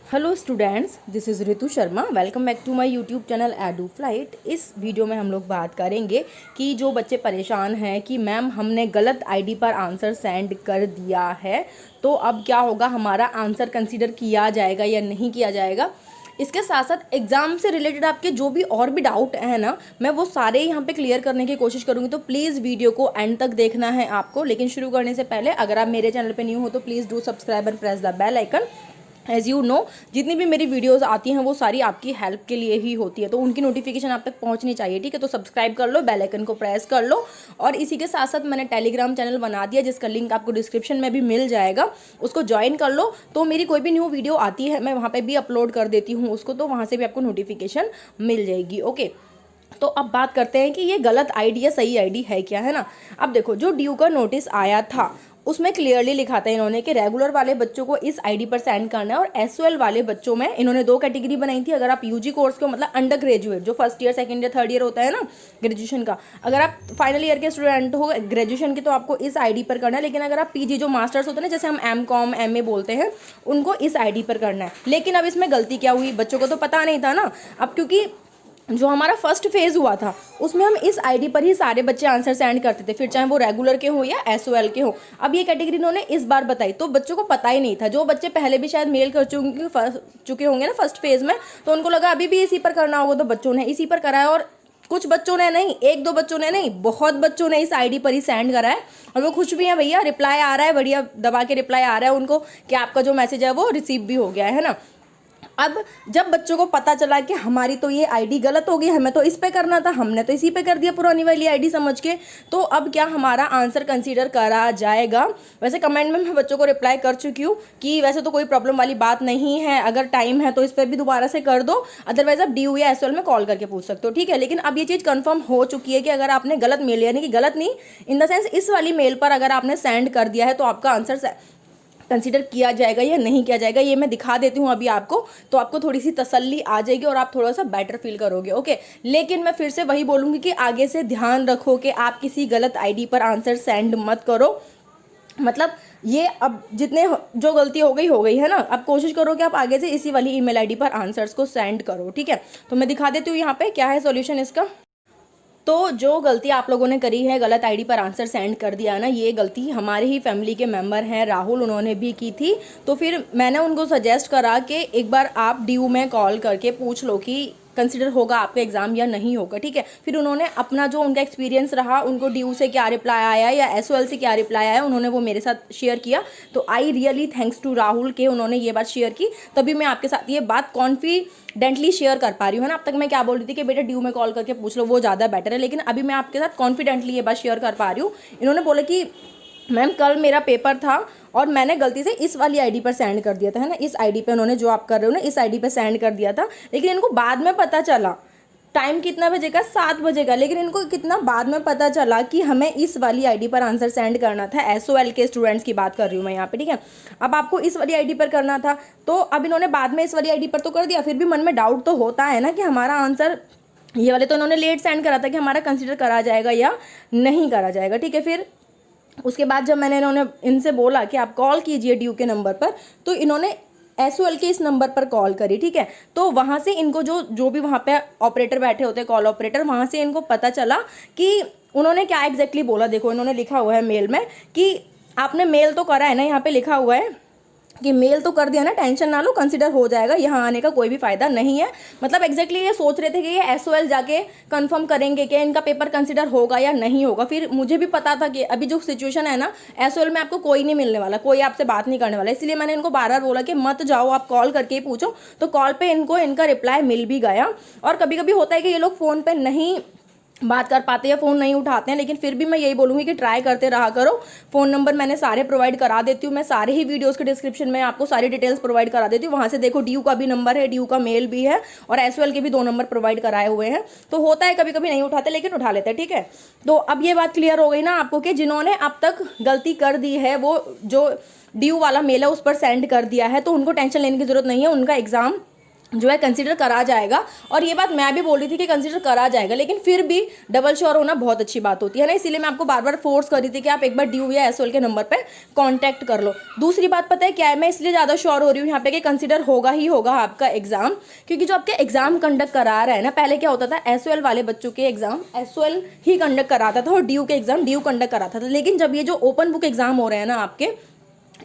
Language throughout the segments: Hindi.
Hello students, this is Ritu Sharma. Welcome back to my YouTube channel Edu Flight. इस वीडियो में हम लोग बात करेंगे कि जो बच्चे परेशान हैं कि मैम हमने गलत आईडी पर आंसर सेंड कर दिया है, तो अब क्या होगा, हमारा आंसर कंसीडर किया जाएगा या नहीं किया जाएगा। इसके साथ साथ एग्ज़ाम से रिलेटेड आपके जो भी और भी डाउट है ना, मैं वो सारे यहाँ पे क्लियर करने की कोशिश करूँगी। तो प्लीज़ वीडियो को एंड तक देखना है आपको। लेकिन शुरू करने से पहले अगर आप मेरे चैनल पे न्यू हो तो please do subscribe and press the bell icon. As you know, जितनी भी मेरी वीडियोस आती हैं वो सारी आपकी हेल्प के लिए ही होती है, तो उनकी नोटिफिकेशन आप तक पहुंचनी चाहिए। ठीक है, तो सब्सक्राइब कर लो, बेल आइकन को प्रेस कर लो। और इसी के साथ साथ मैंने टेलीग्राम चैनल बना दिया जिसका लिंक आपको डिस्क्रिप्शन में भी मिल जाएगा, उसको ज्वाइन कर लो। तो मेरी कोई भी न्यू वीडियो आती है मैं वहाँ पर भी अपलोड कर देती हूँ उसको, तो वहाँ से भी आपको नोटिफिकेशन मिल जाएगी। ओके, तो अब बात करते हैं कि ये गलत आईडी या सही आईडी है क्या, है ना। अब देखो, जो ड्यू का नोटिस आया था उसमें क्लियरली लिखा था इन्होंने कि रेगुलर वाले बच्चों को इस आईडी पर सेंड करना है, और एसओएल वाले बच्चों में इन्होंने दो कैटेगरी बनाई थी। अगर आप यूजी कोर्स को, मतलब अंडर ग्रेजुएट, जो first year second year third year होता है ना ग्रेजुएशन का, अगर आप फाइनल ईयर के स्टूडेंट हो ग्रेजुएशन के, तो आपको इस आईडी पर करना है। लेकिन अगर आप पीजी, जो मास्टर्स होते हैं ना, जैसे हम एमकॉम एमए बोलते हैं, उनको इस आईडी पर करना है। लेकिन अब इसमें गलती क्या हुई, बच्चों को तो पता नहीं था ना। अब क्योंकि जो हमारा फर्स्ट फेज़ हुआ था उसमें हम इस आईडी पर ही सारे बच्चे आंसर सेंड करते थे, फिर चाहे वो रेगुलर के हो या एसओएल के हो। अब ये कैटेगरी इन्होंने इस बार बताई तो बच्चों को पता ही नहीं था। जो बच्चे पहले भी शायद मेल कर चुके होंगे ना फर्स्ट फेज़ में, तो उनको लगा अभी भी इसी पर करना होगा, तो बच्चों ने इसी पर करा है। और कुछ बच्चों ने नहीं, एक दो बच्चों ने नहीं, बहुत बच्चों ने इस आईडी पर ही सेंड करा है। और वो खुश भी हैं, भैया रिप्लाई आ रहा है, बढ़िया दबा के रिप्लाई आ रहा है उनको कि आपका जो मैसेज है वो रिसीव भी हो गया है ना। अब जब बच्चों को पता चला कि हमारी तो ये आईडी गलत हो गई, हमें तो इस पे करना था, हमने तो इसी पे कर दिया पुरानी वाली आईडी समझ के, तो अब क्या हमारा आंसर कंसीडर करा जाएगा। वैसे कमेंट में मैं बच्चों को रिप्लाई कर चुकी हूँ कि वैसे तो कोई प्रॉब्लम वाली बात नहीं है, अगर टाइम है तो इस पर भी दोबारा से कर दो, अदरवाइज आप डी या एसओएल में कॉल करके पूछ सकते हो। ठीक है, लेकिन अब ये चीज़ कंफर्म हो चुकी है कि अगर आपने गलत मेल, यानी कि गलत नहीं इन द सेंस इस वाली मेल पर अगर आपने सेंड कर दिया है, तो आपका आंसर कंसीडर किया जाएगा या नहीं किया जाएगा, ये मैं दिखा देती हूँ अभी आपको, तो आपको थोड़ी सी तसल्ली आ जाएगी और आप थोड़ा सा बेटर फील करोगे। ओके, लेकिन मैं फिर से वही बोलूँगी कि आगे से ध्यान रखो कि आप किसी गलत आईडी पर आंसर सेंड मत करो। मतलब ये अब जितने जो गलती हो गई है ना, अब कोशिश करो कि आप आगे से इसी वाली ईमेल आईडी पर आंसर्स को सेंड करो। ठीक है, तो मैं दिखा देती हूँ यहाँ पे क्या है सॉल्यूशन इसका। तो जो गलती आप लोगों ने करी है, गलत आईडी पर आंसर सेंड कर दिया ना, ये गलती हमारे ही फैमिली के मेंबर हैं राहुल, उन्होंने भी की थी। तो फिर मैंने उनको सजेस्ट करा कि एक बार आप ड्यू में कॉल करके पूछ लो कि कंसिडर होगा आपका एग्ज़ाम या नहीं होगा। ठीक है, फिर उन्होंने अपना जो उनका एक्सपीरियंस रहा, उनको ड्यू से क्या रिप्लाई आया या एसओएल से क्या रिप्लाई आया, उन्होंने वो मेरे साथ शेयर किया। तो I really thanks to Rahul के उन्होंने ये बात शेयर की, तभी मैं आपके साथ ये बात कॉन्फिडेंटली शेयर कर पा रही हूँ, है ना। अब तक मैं क्या बोल रही थी कि बेटा ड्यू में कॉल करके पूछ लो, वो ज़्यादा बेटर है, लेकिन अभी मैं आपके साथ कॉन्फिडेंटली ये बात शेयर कर पा रही हूँ। इन्होंने बोला कि मैम कल मेरा पेपर था और मैंने गलती से इस वाली आईडी पर सेंड कर दिया था, है ना, इस आईडी पे उन्होंने जो आप कर रहे हो ना, इस आईडी पे सेंड कर दिया था। लेकिन इनको बाद में पता चला, टाइम कितना बजे का, 7 बजे का, लेकिन इनको कितना बाद में पता चला कि हमें इस वाली आईडी पर आंसर सेंड करना था। एसओएल के स्टूडेंट्स की बात कर रही हूँ मैं यहाँ पे। ठीक है, अब आपको इस वाली आईडी पर करना था, तो अब इन्होंने बाद में इस वाली आईडी पर तो कर दिया, फिर भी मन में डाउट तो होता है ना कि हमारा आंसर, ये वाले तो इन्होंने लेट सेंड करा था, कि हमारा कंसिडर करा जाएगा या नहीं करा जाएगा। ठीक है, फिर उसके बाद जब मैंने इनसे बोला कि आप कॉल कीजिए ड्यू के नंबर पर, तो इन्होंने एसओएल के इस नंबर पर कॉल करी। ठीक है, तो वहाँ से इनको जो भी वहाँ पे ऑपरेटर बैठे होते हैं, कॉल ऑपरेटर, वहाँ से इनको पता चला कि उन्होंने क्या एग्जैक्टली बोला। देखो, इन्होंने लिखा हुआ है मेल में कि आपने मेल तो करा है ना, यहाँ पे लिखा हुआ है कि मेल तो कर दिया ना, टेंशन ना लो, कंसिडर हो जाएगा, यहाँ आने का कोई भी फ़ायदा नहीं है। मतलब एग्जैक्टली ये सोच रहे थे कि ये एसओएल जाके कंफर्म करेंगे कि इनका पेपर कंसिडर होगा या नहीं होगा। फिर मुझे भी पता था कि अभी जो सिचुएशन है ना, एसओएल में आपको कोई नहीं मिलने वाला, कोई आपसे बात नहीं करने वाला, इसलिए मैंने इनको बार बार बोला कि मत जाओ, आप कॉल करके ही पूछो। तो कॉल पर इनको इनका रिप्लाई मिल भी गया। और कभी कभी होता है कि ये लोग फ़ोन पर नहीं बात कर पाते या फ़ोन नहीं उठाते हैं, लेकिन फिर भी मैं यही बोलूँगी कि ट्राई करते रहा करो। फ़ोन नंबर मैंने सारे प्रोवाइड करा देती हूँ, मैं सारे ही वीडियोस के डिस्क्रिप्शन में आपको सारी डिटेल्स प्रोवाइड करा देती हूँ। वहाँ से देखो, ड्यू का भी नंबर है, ड्यू का मेल भी है, और एसओएल के भी 2 नंबर प्रोवाइड कराए हुए हैं। तो होता है कभी कभी नहीं उठाते, लेकिन उठा लेते हैं। ठीक है, तो अब ये बात क्लियर हो गई ना आपको कि जिन्होंने अब तक गलती कर दी है, वो जो ड्यू वाला मेल है उस पर सेंड कर दिया है, तो उनको टेंशन लेने की ज़रूरत नहीं है, उनका एग्ज़ाम जो है कंसीडर करा जाएगा। और ये बात मैं भी बोल रही थी कि कंसीडर करा जाएगा, लेकिन फिर भी डबल श्योर होना बहुत अच्छी बात होती है ना, इसीलिए मैं आपको बार बार फोर्स कर रही थी कि आप एक बार ड्यू या एसओएल के नंबर पे कांटेक्ट कर लो। दूसरी बात पता है क्या है, मैं इसलिए ज़्यादा श्योर हो रही हूँ यहाँ पे कि कंसीडर होगा ही होगा आपका एग्जाम, क्योंकि जो आपके एग्जाम कंडक्ट करा रहा है ना, पहले क्या होता था एसओएल वाले बच्चों के एग्जाम एसओएल ही कंडक्ट कराता था और ड्यू के एग्जाम ड्यू कंडक्ट कराता था। लेकिन जब ये जो ओपन बुक एग्जाम हो रहे हैं ना आपके,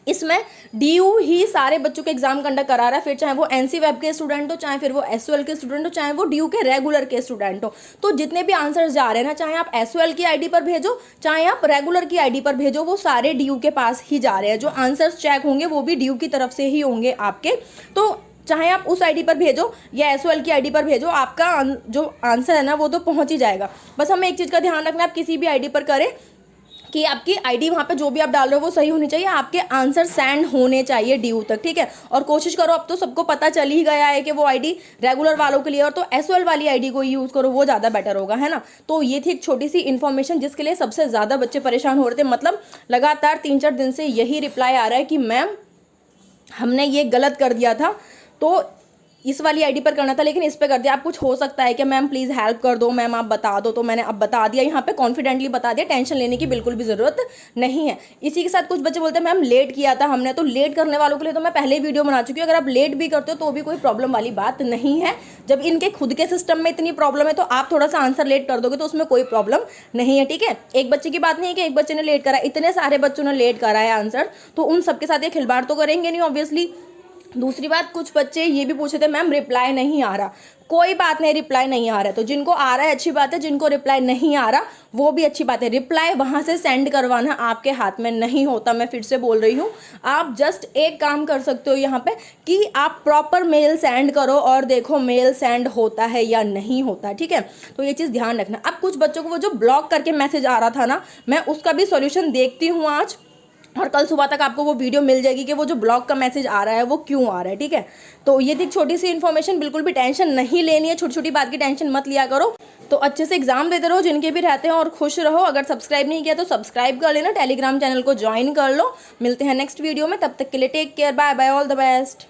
इसमें डीयू ही सारे बच्चों के एग्जाम कंडक्ट करा रहा है, फिर चाहे वो एनसी वेब के स्टूडेंट हो, चाहे फिर वो एसओएल के स्टूडेंट हो, चाहे वो डीयू के रेगुलर के स्टूडेंट हो। तो जितने भी आंसर्स जा रहे हैं ना, चाहे आप एसओएल की आईडी पर भेजो, चाहे आप रेगुलर की आईडी पर भेजो, वो सारे डीयू के पास ही जा रहे हैं। जो आंसर्स चेक होंगे वो भी डीयू की तरफ से ही होंगे आपके। तो चाहे आप उस आईडी पर भेजो या एसओएल की आईडी पर भेजो, आपका जो आंसर है ना वो तो पहुंच ही जाएगा। बस हमें एक चीज़ का ध्यान रखना है, आप किसी भी आईडी पर करें कि आपकी आईडी वहाँ पे जो भी आप डाल रहे हो वो सही होनी चाहिए, आपके आंसर सेंड होने चाहिए ड्यू तक, ठीक है। और कोशिश करो, अब तो सबको पता चल ही गया है कि वो आईडी रेगुलर वालों के लिए, और तो एसओएल वाली आईडी को यूज़ करो, वो ज़्यादा बेटर होगा, है ना। तो ये थी एक छोटी सी इन्फॉर्मेशन जिसके लिए सबसे ज़्यादा बच्चे परेशान हो रहे थे। मतलब लगातार 3-4 दिन से यही रिप्लाई आ रहा है कि मैम हमने ये गलत कर दिया था, तो इस वाली आईडी पर करना था लेकिन इस पे कर दिया। आप कुछ हो सकता है कि मैम प्लीज़ हेल्प कर दो, मैम आप बता दो। तो मैंने अब बता दिया, यहाँ पे कॉन्फिडेंटली बता दिया, टेंशन लेने की बिल्कुल भी ज़रूरत नहीं है। इसी के साथ कुछ बच्चे बोलते हैं मैम लेट किया था हमने, तो लेट करने वालों के लिए तो मैं पहले ही वीडियो बना चुकी हूँ। अगर आप लेट भी करते हो तो भी कोई प्रॉब्लम वाली बात नहीं है। जब इनके खुद के सिस्टम में इतनी प्रॉब्लम है तो आप थोड़ा सा आंसर लेट कर दोगे तो उसमें कोई प्रॉब्लम नहीं है, ठीक है। एक बच्चे की बात नहीं है कि एक बच्चे ने लेट करा, इतने सारे बच्चों ने लेट करा है आंसर, तो उन सबके साथ ये खिलवाड़ तो करेंगे नहीं ऑब्वियसली। दूसरी बात, कुछ बच्चे ये भी पूछे थे मैम रिप्लाई नहीं आ रहा। कोई बात नहीं, रिप्लाई नहीं आ रहा है तो जिनको आ रहा है अच्छी बात है, जिनको रिप्लाई नहीं आ रहा वो भी अच्छी बात है। रिप्लाई वहाँ से सेंड करवाना आपके हाथ में नहीं होता, मैं फिर से बोल रही हूँ। आप जस्ट एक काम कर सकते हो यहाँ पे कि आप प्रॉपर मेल सेंड करो और देखो मेल सेंड होता है या नहीं होता, ठीक है। तो ये चीज़ ध्यान रखना। अब कुछ बच्चों को वो जो ब्लॉक करके मैसेज आ रहा था ना, मैं उसका भी सॉल्यूशन देखती हूँ आज, और कल सुबह तक आपको वो वीडियो मिल जाएगी कि वो जो ब्लॉक का मैसेज आ रहा है वो क्यों आ रहा है, ठीक है। तो ये थी छोटी सी इन्फॉर्मेशन, बिल्कुल भी टेंशन नहीं लेनी है, छोटी छोटी बात की टेंशन मत लिया करो। तो अच्छे से एग्जाम देते रहो जिनके भी रहते हैं, और खुश रहो। अगर सब्सक्राइब नहीं किया तो सब्सक्राइब कर लेना, टेलीग्राम चैनल को ज्वाइन कर लो। मिलते हैं नेक्स्ट वीडियो में, तब तक के लिए take care, bye bye, all the best.